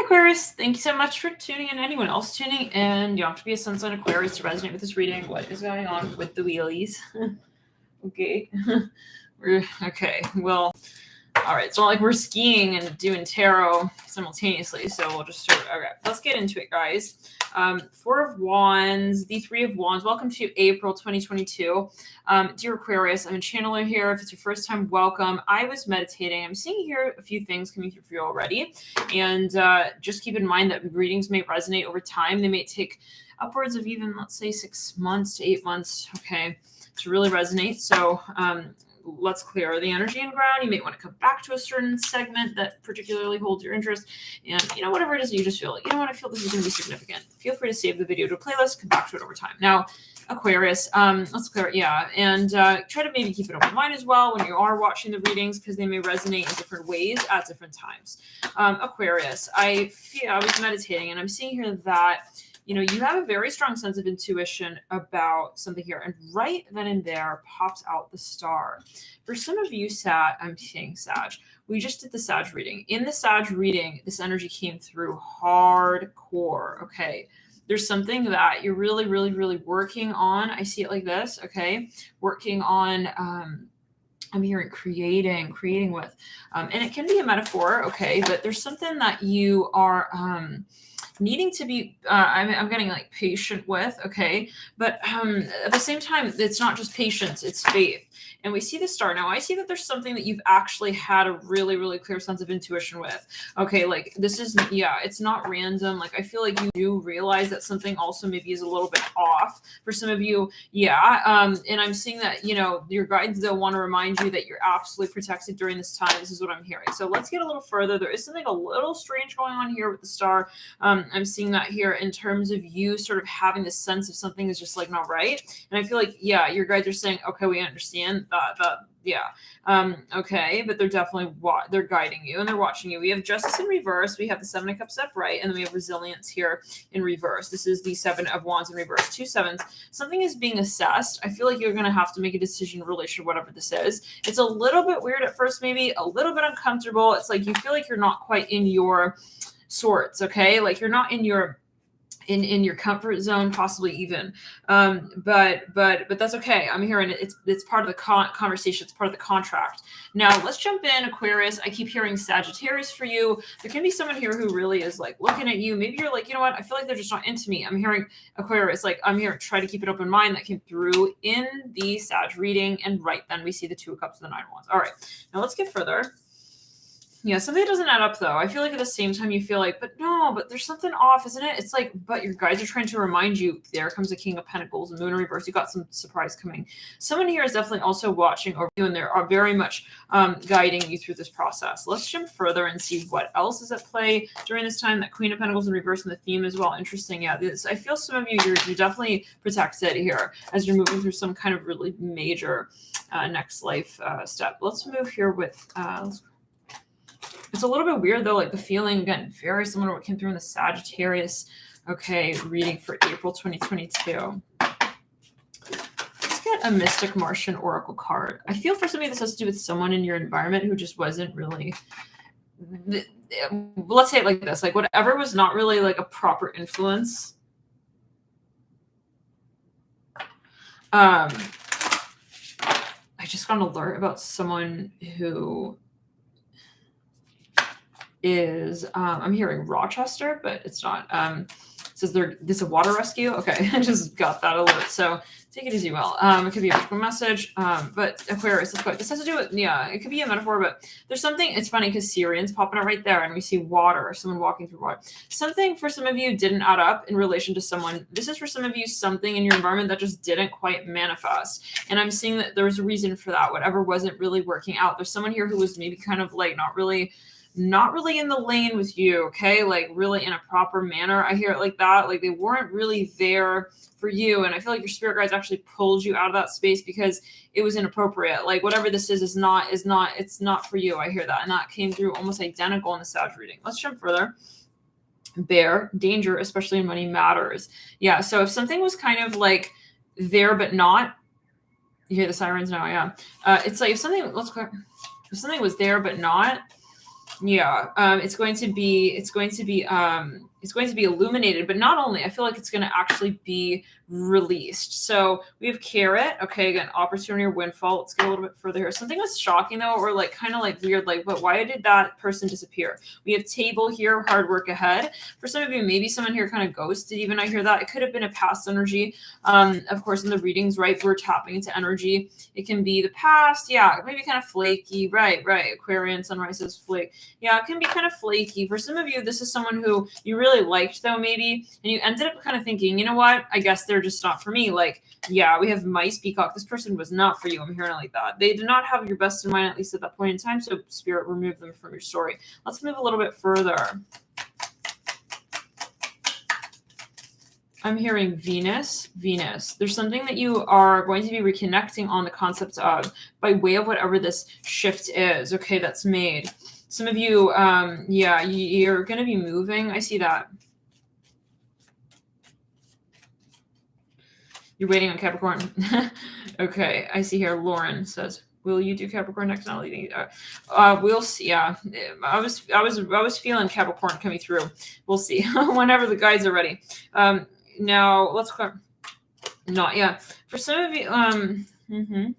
Aquarius, thank you so much for tuning in. Anyone else tuning in, you don't have to be a sun sign Aquarius to resonate with this reading. What is going on with the wheelies? Okay. Okay, well, all right. It's not like we're skiing and doing tarot simultaneously, so we'll just start. Okay, let's get into it, guys. Four of Wands, the Three of Wands. Welcome to April 2022. Dear Aquarius, I'm a channeler here. If it's your first time, welcome. I was meditating. I'm seeing here a few things coming through for you already. And just keep in mind that readings may resonate over time. They may take upwards of even, let's say, 6 months to 8 months, okay, to really resonate. So let's clear the energy and ground. You may want to come back to a certain segment that particularly holds your interest. And, whatever it is you just feel like, I feel this is going to be significant. Feel free to save the video to a playlist, come back to it over time. Now, Aquarius, let's clear it, yeah. And try to maybe keep an open mind as well when you are watching the readings, because they may resonate in different ways at different times. Aquarius, I was meditating and I'm seeing here that you have a very strong sense of intuition about something here. And right then and there pops out the star. For some of you, I'm saying Sag. We just did the Sag reading. In the Sag reading, this energy came through hardcore, okay? There's something that you're really, really, really working on. I see it like this, okay? Working on, I'm hearing creating with, and it can be a metaphor, okay? But there's something that you are, needing to be I'm getting like patient with, okay, but at the same time it's not just patience, it's faith. And we see the star. Now I see that there's something that you've actually had a really, really clear sense of intuition with, okay, like this is, it's not random. Like I feel like you do realize that something also maybe is a little bit off for some of you, and I'm seeing that your guides, they'll want to remind you that you're absolutely protected during this time. This is what I'm hearing. So let's get a little further. There is something a little strange going on here with the star. I'm seeing that here in terms of you sort of having this sense of something is just like not right. And I feel like, your guides are saying, okay, we understand that, okay, but they're definitely, they're guiding you and they're watching you. We have Justice in reverse. We have the Seven of Cups upright, and then we have Resilience here in reverse. This is the Seven of Wands in reverse. 2 sevens. Something is being assessed. I feel like you're going to have to make a decision in relation to whatever this is. It's a little bit weird at first, maybe a little bit uncomfortable. It's like you feel like you're not quite in your sorts, okay? Like you're not in your comfort zone, possibly even, but that's okay. I'm hearing it's part of the conversation. It's part of the contract. Now let's jump in, Aquarius. I keep hearing Sagittarius for you. There can be someone here who really is like looking at you. Maybe you're like, you know what? I feel like they're just not into me. I'm hearing Aquarius. Like I'm here. Try to keep an open mind. That came through in the Sag reading, and right then we see the Two of Cups and the Nine of Wands. All right, now let's get further. Yeah, something doesn't add up though. I feel like at the same time you feel like, but there's something off, isn't it? It's like, but your guides are trying to remind you, there comes the King of Pentacles, Moon in reverse. You got some surprise coming. Someone here is definitely also watching over you, and they are very much guiding you through this process. Let's jump further and see what else is at play during this time. That Queen of Pentacles in reverse and the theme as well. Interesting. Yeah, I feel some of you, you're definitely protected here as you're moving through some kind of really major next life step. Let's move here with, it's a little bit weird though, like the feeling, again, very similar to what came through in the Sagittarius, okay, reading for April 2022. Let's get a Mystic Martian Oracle card. I feel for somebody this has to do with someone in your environment who just wasn't really, let's say it like this, like whatever was not really like a proper influence. I just got an alert about someone who is I'm hearing Rochester, but it's not. It says this is a water rescue. Okay, I just got that alert. So take it as you will. It could be a message, but Aquarius, let's go. This has to do with, it could be a metaphor, but there's something, it's funny because Syrian's popping out right there and we see water, someone walking through water. Something for some of you didn't add up in relation to someone. This is for some of you something in your environment that just didn't quite manifest. And I'm seeing that there's a reason for that. Whatever wasn't really working out. There's someone here who was maybe kind of like not really in the lane with you, okay? Like really in a proper manner. I hear it like that. Like they weren't really there for you. And I feel like your spirit guides actually pulled you out of that space because it was inappropriate. Like whatever this is not, it's not for you. I hear that. And that came through almost identical in the Sag reading. Let's jump further. Bear, danger, especially in money matters. Yeah. So if something was kind of like there, but not, you hear the sirens now. Yeah. It's like if something was there, but not, Yeah, it's going to be illuminated, but not only, I feel like it's going to actually be released. So we have carrot. Okay, again, opportunity or windfall. Let's go a little bit further here. Something was shocking though, or like kind of like weird, like, but why did that person disappear? We have table here, hard work ahead. For some of you, maybe someone here kind of ghosted. Even I hear that it could have been a past energy. Of course, in the readings, right, we're tapping into energy. It can be the past, yeah, maybe kind of flaky, right. Aquarian sunrise says flake. Yeah, it can be kind of flaky. For some of you, this is someone who you really liked, though, maybe, and you ended up kind of thinking, you know what? I guess they're just not for me. Like, yeah, we have mice, peacock. This person was not for you. I'm hearing it like that. They did not have your best in mind, at least at that point in time. So, Spirit, remove them from your story. Let's move a little bit further. I'm hearing Venus. There's something that you are going to be reconnecting on the concept of by way of whatever this shift is, okay, that's made. Some of you, yeah, you're going to be moving. I see that. You're waiting on Capricorn. Okay, I see here. Lauren says, "Will you do Capricorn next?" We'll see. Yeah, I was feeling Capricorn coming through. We'll see whenever the guides are ready. Now let's go. Not yeah. For some of you,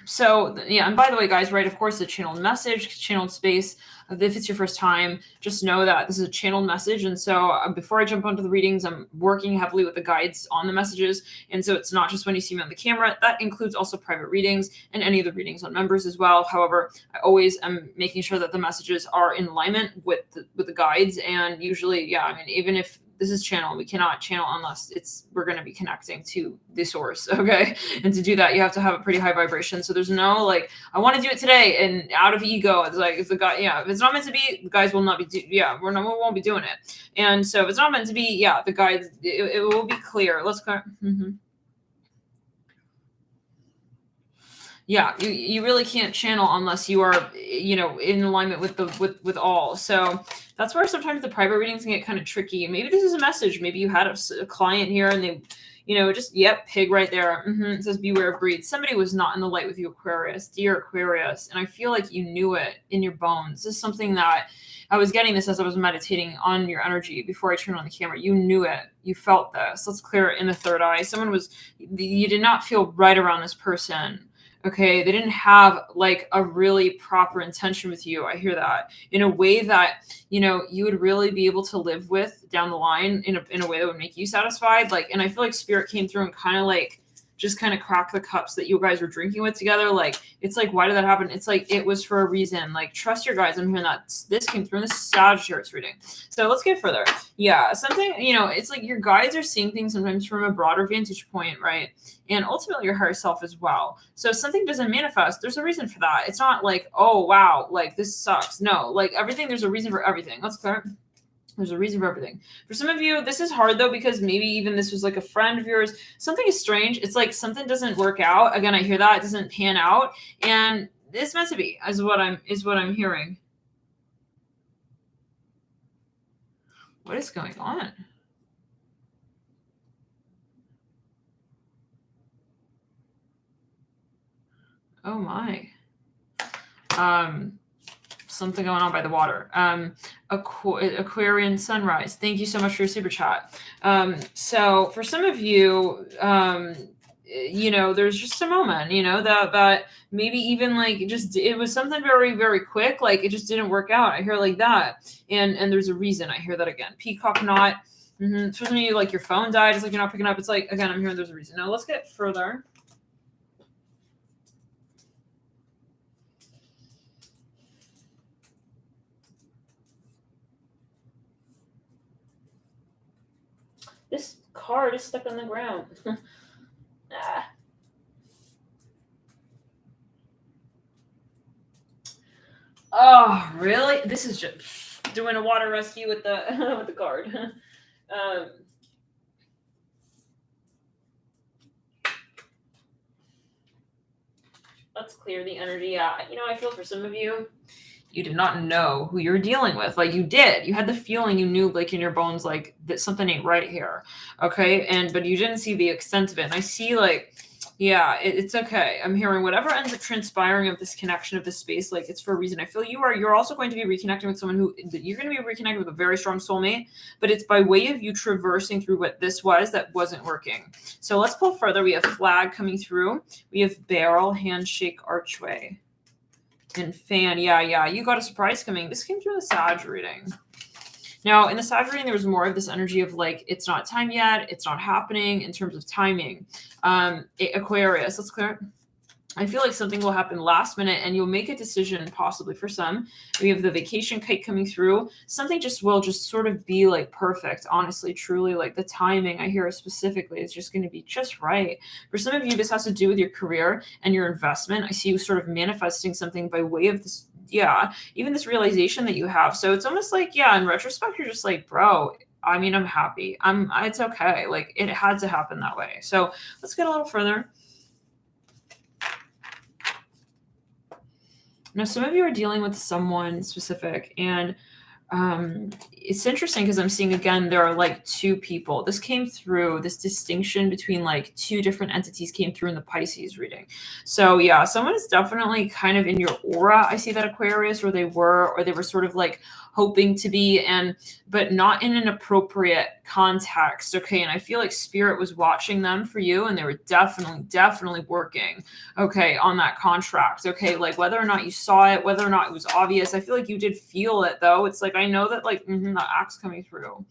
So yeah, and by the way, guys, right? Of course, the channeled message, channeled space. If it's your first time, just know that this is a channeled message. And so before I jump onto the readings, I'm working heavily with the guides on the messages. And so it's not just when you see me on the camera. That includes also private readings and any of the readings on members as well. However, I always am making sure that the messages are in alignment with the guides. And usually, yeah, I mean, even if this is channel, we cannot channel unless we're going to be connecting to the source. Okay. And to do that, you have to have a pretty high vibration. So there's no like, I want to do it today. And out of ego, it's like, if the guy, yeah, if it's not meant to be, the guys will not be, we won't be doing it. And so if it's not meant to be, yeah, the guys, it will be clear. Let's go. Yeah, you really can't channel unless you are, in alignment with all. So that's where sometimes the private readings can get kind of tricky. Maybe this is a message. Maybe you had a client here and they, pig right there. It says beware of greed. Somebody was not in the light with you, Aquarius, dear Aquarius. And I feel like you knew it in your bones. This is something that I was getting this as I was meditating on your energy before I turned on the camera. You knew it. You felt this. Let's clear it in the third eye. You did not feel right around this person. Okay, they didn't have like a really proper intention with you. I hear that in a way that, you would really be able to live with down the line in a way that would make you satisfied. Like, and I feel like Spirit came through and kind of like, just kind of crack the cups that you guys were drinking with together. Like, it's like, why did that happen? It's like, it was for a reason. Like, trust your guys. I'm hearing that this came through in this Sagittarius reading. So let's get further. Yeah, something, it's like your guides are seeing things sometimes from a broader vantage point, right? And ultimately your higher self as well. So if something doesn't manifest, there's a reason for that. It's not like, oh, wow, like this sucks. No, like everything, there's a reason for everything. Let's clear. There's a reason for everything. For some of you, this is hard though, because maybe even this was like a friend of yours. Something is strange. It's like something doesn't work out. Again, I hear that it doesn't pan out, and it's meant to be, is what I'm hearing. What is going on? Oh my. Something going on by the water. Aquarian sunrise. Thank you so much for your super chat. So for some of you, there's just a moment, that maybe even like it was something very, very quick. Like it just didn't work out. I hear like that. And there's a reason. I hear that again. Peacock knot. So for me, like your phone died. It's like you're not picking up. It's like, again, I'm hearing there's a reason. Now let's get further. This card is stuck on the ground. Ah. Oh, really? This is just doing a water rescue with the with the card. Let's clear the energy. Yeah, I feel for some of you, you did not know who you're dealing with. Like you did. You had the feeling, you knew like in your bones, like that something ain't right here. Okay. But you didn't see the extent of it. And I see like Yeah, it's okay. I'm hearing whatever ends up transpiring of this connection of this space, like it's for a reason. I feel you're also going to be reconnecting with someone who you're going to be reconnecting with a very strong soulmate, but it's by way of you traversing through what this was that wasn't working. So let's pull further. We have flag coming through. We have barrel, handshake, archway, and fan. Yeah. You got a surprise coming. This came through the Sag reading. Now, in the Sag reading, there was more of this energy of like, it's not time yet. It's not happening in terms of timing. Aquarius, let's clear it. I feel like something will happen last minute and you'll make a decision, possibly for some. We have the vacation kite coming through. Something will sort of be like perfect, honestly, truly. Like the timing I hear specifically is just going to be just right. For some of you, this has to do with your career and your investment. I see you sort of manifesting something by way of this. Yeah, even this realization that you have. So it's almost like, yeah, in retrospect, you're just like, bro, I mean, I'm happy. It's okay. Like it had to happen that way. So let's get a little further. Now, some of you are dealing with someone specific, and it's interesting because I'm seeing again there are like two people. This came through, this distinction between like two different entities came through in the Pisces reading. So yeah, someone is definitely kind of in your aura. I see that, Aquarius, or they were sort of like hoping to be, but not in an appropriate context. Okay, and I feel like Spirit was watching them for you, and they were definitely working, okay, on that contract. Okay, like whether or not you saw it, whether or not it was obvious, I feel like you did feel it though. It's like, I know that like the axe coming through.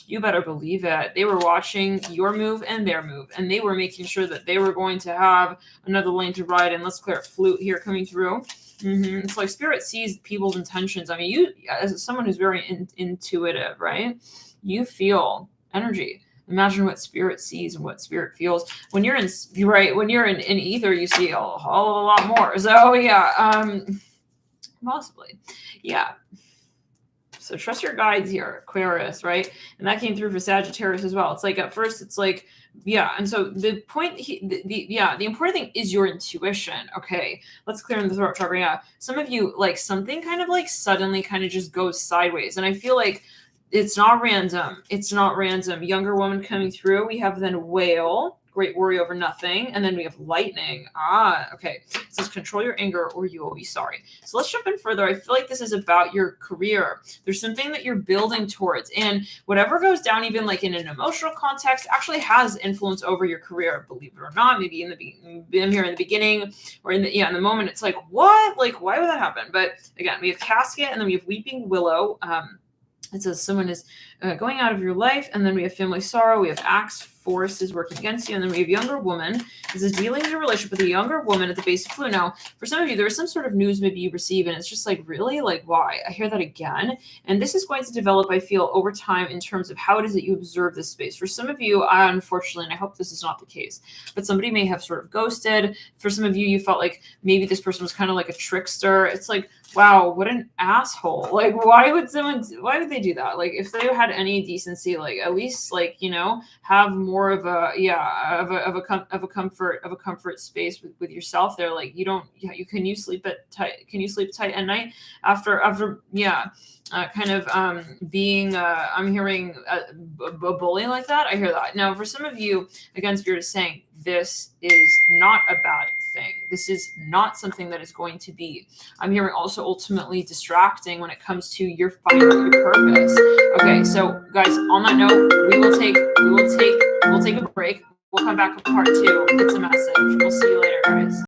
You better believe it. They were watching your move and their move, and they were making sure that they were going to have another lane to ride in. Let's clear it. Flute here coming through. It's like Spirit sees people's intentions. I mean, you, as someone who's very intuitive, right? You feel energy. Imagine what Spirit sees and what Spirit feels. When you're in ether, you see a lot more. So yeah, possibly, yeah. So trust your guides here, Aquarius, right? And that came through for Sagittarius as well. It's like at first it's like, yeah. And so the point, the important thing is your intuition. Okay, let's clear in the throat chakra. Yeah, some of you, like something kind of like suddenly kind of just goes sideways. And I feel like it's not random. It's not random. Younger woman coming through. We have then whale. Great worry over nothing. And then we have lightning. Okay. It says control your anger or you will be sorry. So let's jump in further. I feel like this is about your career. There's something that you're building towards. And whatever goes down, even like in an emotional context, actually has influence over your career, believe it or not. Maybe I'm here in the beginning or in the moment, it's like, what? Like, why would that happen? But again, we have casket and then we have weeping willow. It says someone is going out of your life, and then we have family sorrow. We have axe, force is working against you, and then we have younger woman. This is dealing in a relationship with a younger woman at the base of flu. Now, for some of you, there is some sort of news maybe you receive, and it's just like, really? Like, why? I hear that again. And this is going to develop, I feel, over time in terms of how it is that you observe this space. For some of you, unfortunately, and I hope this is not the case, but somebody may have sort of ghosted. For some of you, you felt like maybe this person was kind of like a trickster. It's like, wow, what an asshole. Like, why would they do that? Like, if they had any decency, like at least like, have more of a comfort space with yourself there. Like can you sleep tight at night after being I'm hearing a bully like that. I hear that. Now, for some of you, again, Spirit is saying this is not a bad thing. This is not something that is going to be, I'm hearing, also ultimately distracting when it comes to your finding your purpose. Okay, so guys, on that note, we'll take a break. We'll come back with part 2. It's a message. We'll see you later.